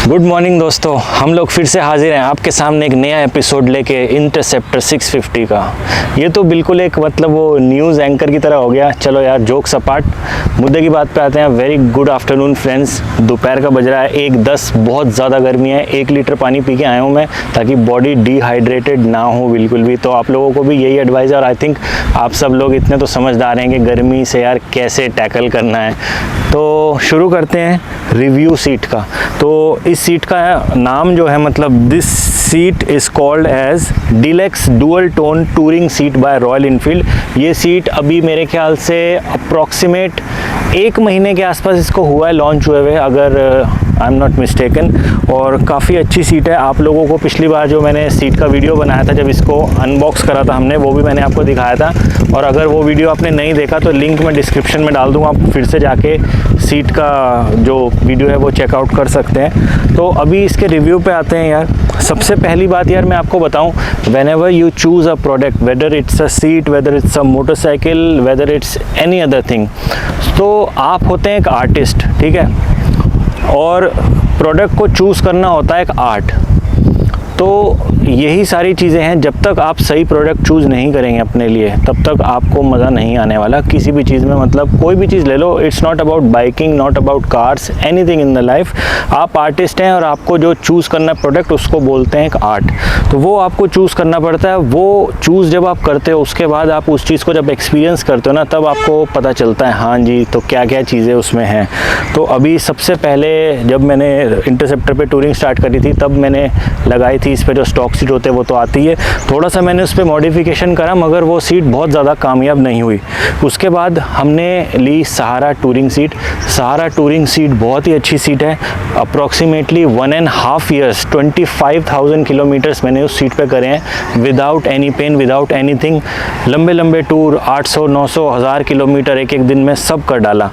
Good morning दोस्तों, हम लोग फिर से हाजिर हैं आपके सामने एक नया एपिसोड लेके इंटरसेप्टर 650 का। ये तो बिल्कुल एक मतलब वो न्यूज़ एंकर की तरह हो गया। चलो यार, जोक्स अपार्ट, मुद्दे की बात पे आते हैं। Very good afternoon friends. दोपहर का बज रहा है 1:10, बहुत ज़्यादा गर्मी है। 1 लीटर पानी पी के आया हूँ मैं, ताकि बॉडी डिहाइड्रेटेड ना हो बिल्कुल भी। तो आप लोगों को भी यही एडवाइस है, और आई थिंक आप सब लोग इतने तो समझदार हैं कि गर्मी से यार कैसे टैकल करना है। तो शुरू करते हैं रिव्यू सीट का। तो इस सीट का नाम जो है, मतलब this seat is called as deluxe dual tone touring seat by Royal Enfield. ये सीट अभी मेरे ख्याल से अप्रॉक्सीमेट 1 महीने के आसपास इसको हुआ है लॉन्च हुए हुए, अगर आई एम नॉट मिस्टेकन। और काफ़ी अच्छी सीट है। आप लोगों को पिछली बार जो मैंने सीट का वीडियो बनाया था, जब इसको अनबॉक्स करा था हमने, वो भी मैंने आपको दिखाया था। और अगर वो वीडियो आपने नहीं देखा तो लिंक मैं डिस्क्रिप्शन में डाल दूँगा, आप फिर से जाके सीट का जो वीडियो है वो चेकआउट कर सकते हैं। तो अभी इसके रिव्यू पे आते हैं यार। सबसे पहली बात यार मैं आपको बताऊं, whenever you choose a product, whether it's a seat, whether it's a motorcycle, whether it's any other thing, तो आप होते हैं एक आर्टिस्ट, ठीक है, और प्रोडक्ट को चूज़ करना होता है एक आर्ट। तो यही सारी चीज़ें हैं। जब तक आप सही प्रोडक्ट चूज़ नहीं करेंगे अपने लिए, तब तक आपको मज़ा नहीं आने वाला किसी भी चीज़ में। मतलब कोई भी चीज़ ले लो, it's not about biking, not about cars, anything in the life. आप आर्टिस्ट हैं और आपको जो चूज़ करना प्रोडक्ट, उसको बोलते हैं एक आर्ट। तो वो आपको चूज़ करना पड़ता है। वो चूज़ जब आप करते हो, उसके बाद आप उस चीज़ को जब एक्सपीरियंस करते हो ना, तब आपको पता चलता है हाँ जी, तो क्या क्या चीज़ें उसमें हैं। तो अभी सबसे पहले जब मैंने इंटरसेप्टर पे टूरिंग स्टार्ट करी थी, तब मैंने लगाई थी इस पर जो स्टॉक सीट होते हैं, वो तो आती है। थोड़ा सा मैंने उस पर मॉडिफिकेशन करा, मगर वो सीट बहुत ज़्यादा कामयाब नहीं हुई। उसके बाद हमने ली सहारा टूरिंग सीट। सहारा टूरिंग सीट बहुत ही अच्छी सीट है। अप्रॉक्सीमेटली 1.5 ईयर्स 25,000 किलोमीटर्स मैंने उस सीट पे करे हैं, without any pain, without anything. लंबे लंबे टूर 800, 900, 1000 किलोमीटर एक एक दिन में सब कर डाला,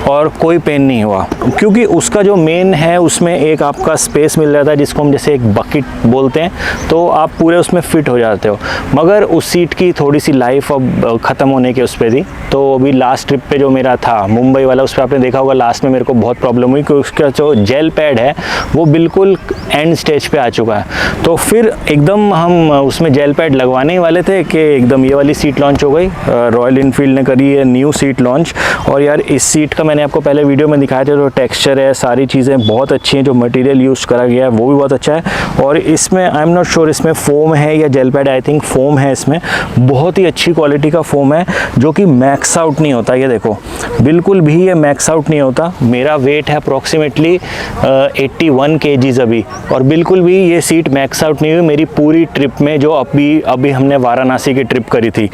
और कोई पेन नहीं हुआ। क्योंकि उसका जो मेन है, उसमें एक आपका स्पेस मिल जाता है, जिसको हम जैसे एक बकेट बोलते हैं, तो आप पूरे उसमें फिट हो जाते हो। मगर उस सीट की थोड़ी सी लाइफ अब ख़त्म होने के उस पर थी। तो अभी लास्ट ट्रिप पे जो मेरा था मुंबई वाला, उस पर आपने देखा होगा लास्ट में मेरे को बहुत प्रॉब्लम हुई, क्योंकि उसका जो जेल पैड है वो बिल्कुल एंड स्टेज पे आ चुका है। तो फिर एकदम हम उसमें जेल पैड लगवाने ही वाले थे कि एकदम ये वाली सीट लॉन्च हो गई। रॉयल इनफील्ड ने करी है न्यू सीट लॉन्च। और यार इस सीट का मैंने आपको पहले वीडियो में दिखाया था, जो टेक्सचर है, सारी चीज़ें बहुत अच्छी हैं। जो मटेरियल यूज़ करा गया है वो भी बहुत अच्छा है। और इसमें आई एम नॉट श्योर इसमें फोम है या jail pad, I think foam है। इसमें बहुत ही अच्छी क्वालिटी का फोम है, जो कि मैक्स आउट नहीं होता। ये देखो, बिल्कुल भी ये मैक्स आउट नहीं होता। मेरा वेट है अप्रॉक्सीमेटली 81 kgs अभी, और बिल्कुल भी ये सीट मैक्स आउट नहीं हुई मेरी पूरी ट्रिप में, जो अभी हमने वाराणसी की ट्रिप करी थी।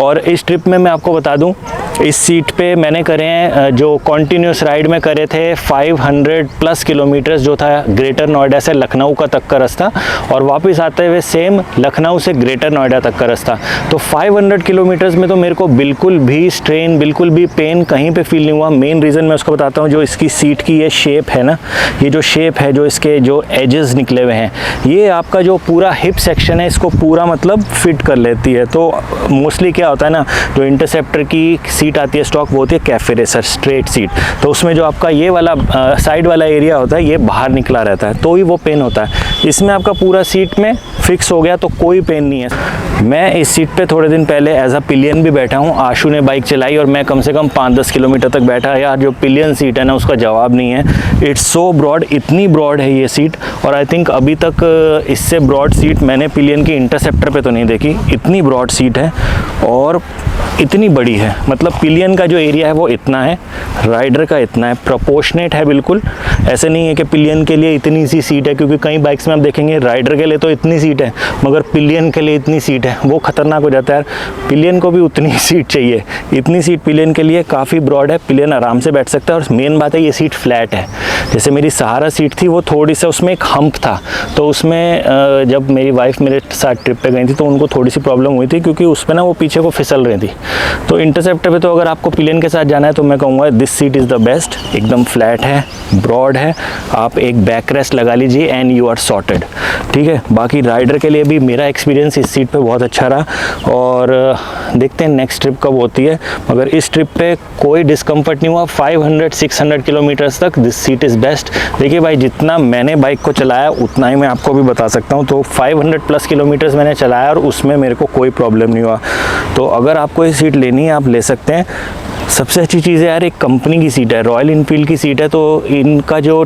और इस ट्रिप में मैं आपको बता दूं, इस सीट पे मैंने करे हैं, जो कॉन्टीन्यूस राइड में करे थे 500+ किलोमीटर्स, जो था ग्रेटर नोएडा से लखनऊ का तक का रास्ता, और वापस आते हुए सेम लखनऊ से ग्रेटर नोएडा तक का रास्ता। तो 500 किलोमीटर्स में तो मेरे को बिल्कुल भी स्ट्रेन, बिल्कुल भी पेन कहीं पे फील नहीं हुआ। मेन रीज़न मैं उसको बताता हूँ, जो इसकी सीट की ये शेप है ना, ये जो शेप है, जो इसके जो एजेस निकले हुए हैं, ये आपका जो पूरा हिप सेक्शन है, इसको पूरा मतलब फिट कर लेती है। तो मोस्टली क्या होता है ना, जो इंटरसेप्टर की सीट आती है स्टॉक, वो होती है कैफे रेसर स्ट्रेट सीट। तो उसमें जो आपका ये वाला साइड वाला एरिया होता है, ये बाहर निकला रहता है, तो ही वो पेन होता है। इसमें आपका पूरा सीट में फिक्स हो गया, तो कोई पेन नहीं है। मैं इस सीट पे थोड़े दिन पहले एज अ पिलियन भी बैठा हूँ। आशु ने बाइक चलाई और मैं कम से कम 5-10 किलोमीटर तक बैठा। यार जो पिलियन सीट है ना, उसका जवाब नहीं है। इट्स सो ब्रॉड, इतनी ब्रॉड है ये सीट। और आई थिंक अभी तक इससे ब्रॉड सीट मैंने पिलियन की इंटरसेप्टर पे तो नहीं देखी। इतनी ब्रॉड सीट है और इतनी बड़ी है। मतलब पिलियन का जो एरिया है वो इतना है, राइडर का इतना है, प्रोपोर्शनेट है बिल्कुल। ऐसे नहीं है कि पिलियन के लिए इतनी सी सीट है, क्योंकि कई बाइक्स में आप देखेंगे राइडर के लिए तो इतनी सीट है, मगर पिलियन के लिए इतनी सीट है, वो खतरनाक हो जाता है। पिलियन को भी उतनी सीट चाहिए। इतनी सीट पिलियन के लिए काफ़ी ब्रॉड है, पिलियन आराम से बैठ सकता है। और मेन बात है, ये सीट फ्लैट है। जैसे मेरी सहारा सीट थी, वो थोड़ी सा उसमें एक हम्प था, तो उसमें जब मेरी वाइफ मेरे साथ ट्रिप पे गई थी, तो उनको थोड़ी सी प्रॉब्लम हुई थी, क्योंकि उसमें ना वो पीछे को फिसल रही थी। तो इंटरसेप्टर पे तो अगर आपको पिलियन के साथ जाना है, तो मैं कहूँगा this seat is the best. एकदम फ्लैट है, ब्रॉड है, आप एक बैक रेस्ट लगा लीजिए एंड यू आर सॉर्टेड, ठीक है। बाकी राइडर के लिए भी मेरा एक्सपीरियंस इस सीट पे बहुत बहुत अच्छा रहा। और देखते हैं नेक्स्ट ट्रिप कब होती है, मगर इस ट्रिप पे कोई डिस्कम्फर्ट नहीं हुआ। 500-600 किलोमीटर्स तक दिस सीट इज़ बेस्ट। देखिए भाई, जितना मैंने बाइक को चलाया उतना ही मैं आपको भी बता सकता हूँ। तो 500+ किलोमीटर्स मैंने चलाया और उसमें मेरे को कोई प्रॉब्लम नहीं हुआ। तो अगर आपको ये सीट लेनी है आप ले सकते हैं। सबसे अच्छी चीज़ है यार, एक कंपनी की सीट है, रॉयल इनफील्ड की सीट है, तो इनका जो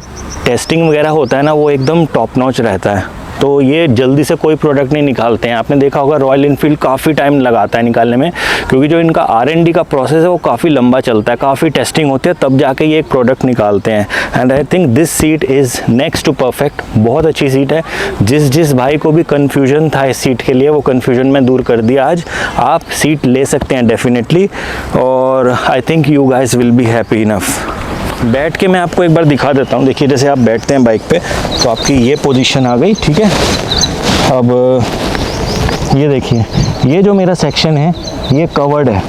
टेस्टिंग वगैरह होता है ना वो एकदम टॉप नॉच रहता है। तो ये जल्दी से कोई प्रोडक्ट नहीं निकालते हैं। आपने देखा होगा रॉयल इनफील्ड काफ़ी टाइम लगाता है निकालने में, क्योंकि जो इनका R&D का प्रोसेस है वो काफ़ी लंबा चलता है, काफ़ी टेस्टिंग होती है, तब जाके ये एक प्रोडक्ट निकालते हैं। And I think this seat is next to perfect. बहुत अच्छी सीट है। जिस भाई को भी कन्फ्यूजन था इस सीट के लिए, वो कन्फ्यूजन मैं दूर कर दिया आज। आप सीट ले सकते हैं डेफिनेटली, और I think you guys will be happy enough. बैठ के मैं आपको एक बार दिखा देता हूँ। देखिए, जैसे आप बैठते हैं बाइक पे तो आपकी ये पोजीशन आ गई, ठीक है। अब ये देखिए, ये जो मेरा सेक्शन है ये कवर्ड है,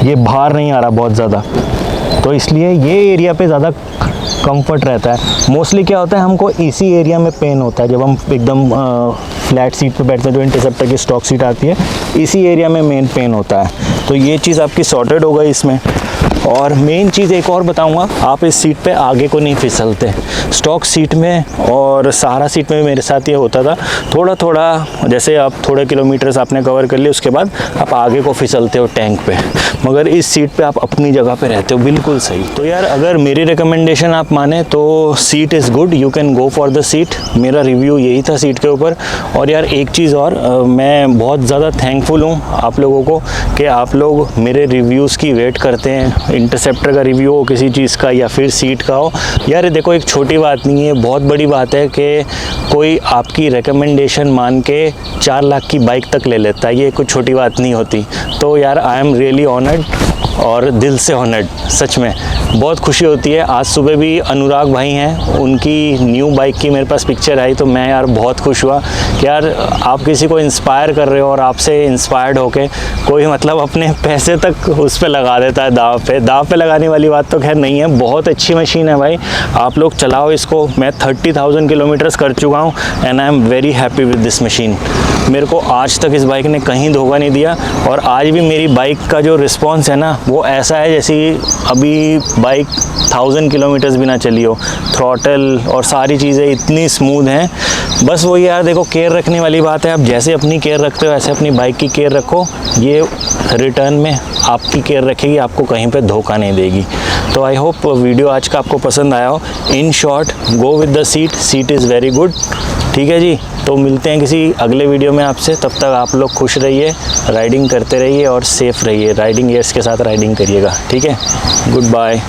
ये बाहर नहीं आ रहा बहुत ज़्यादा, तो इसलिए ये एरिया पे ज़्यादा कंफर्ट रहता है। मोस्टली क्या होता है, हमको इसी एरिया में पेन होता है जब हम एकदम फ्लैट सीट पे बैठते हैं, जो इंटरसेप्टर की स्टॉक सीट आती है, इसी एरिया में मेन पेन होता है। तो ये चीज़ आपकी सॉर्टेड हो गई इसमें। और मेन चीज़ एक और बताऊंगा, आप इस सीट पे आगे को नहीं फिसलते। स्टॉक सीट में और सहारा सीट में मेरे साथ ये होता था, थोड़ा थोड़ा जैसे आप थोड़े किलोमीटर्स आपने कवर कर लिए उसके बाद आप आगे को फिसलते हो टैंक पे, मगर इस सीट पे आप अपनी जगह पे रहते हो बिल्कुल सही। तो यार, अगर मेरी रिकमेंडेशन आप माने तो seat is good, you can go for the seat. मेरा रिव्यू यही था सीट के ऊपर। और यार एक चीज़ और, मैं बहुत ज़्यादा थैंकफुल हूँ आप लोगों को कि आप लोग मेरे रिव्यूज़ की वेट करते हैं। इंटरसेप्टर का रिव्यू हो, किसी चीज़ का, या फिर सीट का हो। यार ये देखो, एक छोटी बात नहीं है, बहुत बड़ी बात है कि कोई आपकी रिकमेंडेशन मान के 4 लाख की बाइक तक ले लेता है। ये कुछ छोटी बात नहीं होती। तो यार आई एम रियली ऑनर्ड, और दिल से ऑनर्ड, सच में बहुत खुशी होती है। आज सुबह भी अनुराग भाई हैं, उनकी न्यू बाइक की मेरे पास पिक्चर आई, तो मैं यार बहुत खुश हुआ कि यार आप किसी को इंस्पायर कर रहे हो, और आपसे इंस्पायर्ड होके कोई मतलब अपने पैसे तक उस पर लगा देता है, दाव पे लगाने वाली बात तो खैर नहीं है। बहुत अच्छी मशीन है भाई, आप लोग चलाओ इसको। मैं 30,000 किलोमीटर्स कर चुका हूँ and I am very happy with this machine. मेरे को आज तक इस बाइक ने कहीं धोखा नहीं दिया, और आज भी मेरी बाइक का जो रिस्पॉन्स है ना वो ऐसा है जैसे अभी बाइक 1000 किलोमीटर्स भी ना चली हो। थ्रॉटल और सारी चीज़ें इतनी स्मूथ हैं। बस वही यार, देखो केयर रखने वाली बात है। आप जैसे अपनी केयर रखते हो ऐसे अपनी बाइक की केयर रखो, ये रिटर्न में आपकी केयर रखेगी, आपको कहीं पे धोखा नहीं देगी। तो आई होप वीडियो आज का आपको पसंद आया हो। In short, go with the seat is very good. ठीक है जी, तो मिलते हैं किसी अगले वीडियो में आपसे। तब तक आप लोग खुश रहिए, राइडिंग करते रहिए और सेफ़ रहिए। राइडिंग ईयर्स के साथ राइडिंग करिएगा, ठीक है। Good bye.